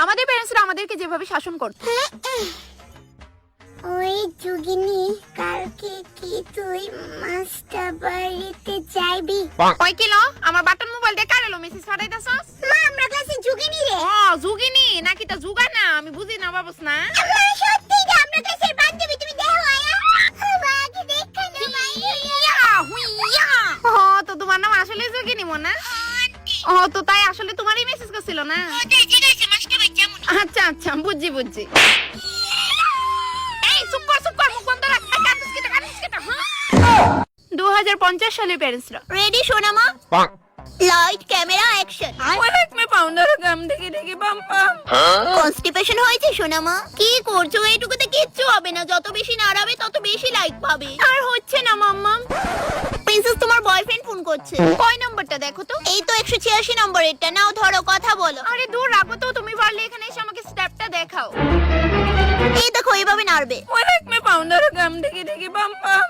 আমাদের প্যারেন্টসরা আমাদেরকে যেভাবে শাসন করত। ওই যোগিনী, কালকে কি তুই মাস্টার বাড়িতে যাইবি? ওই কিলো আমার বাটন মোবাইল দিয়ে কারেলো মেসেজ পাঠাইতাছস? মা, আমরা ক্লাসে যোগিনী রে। ও যুগিনী নাকি তা যুগা না, আমি বুঝি না বাবুস না। মা, সত্যি যে আমরা ক্লাসের বান্ধবী, তুমি দেখো আয়া। মা, কি দেখা না ভাই? ও তো তোমার নাম আসলে যুগিনী মনা? ও তো তাই আসলে তোমারই মেসেজ করছিল না? আচ্ছা আচ্ছা, বুঝছি। এই চুপ কর, মুখ বন্ধ রাখ। কাঁদিস কেটা 2050 সালের প্যারেন্টসরা রেডি সোনা মা? Light, camera, action. ওয়েট মে পাউন্ডার গাম দেখে বাম পাম। কনস্টিপেশন হয়েছে সোনা মা? কি করছো? এইটুকুতে কিচ্ছু হবে না, যত বেশি নাড়াবে তত বেশি লাইক পাবে। আর হচ্ছে না মাম্মা। প্রিন্সেস, তোমার বয়ফ্রেন্ড ফোন করছে। কয় নম্বরটা দেখো তো? এই তো 186 নম্বরেরটা। নাও ধরো, কথা বলো। আরে দূর রাখো তো, তুমি পারলে এখানে এসে আমাকে স্টেপটা দেখাও। এই দেখো, এইভাবে নাড়বে। ওয়েট মে পাউন্ডার গাম দেখে বাম পাম।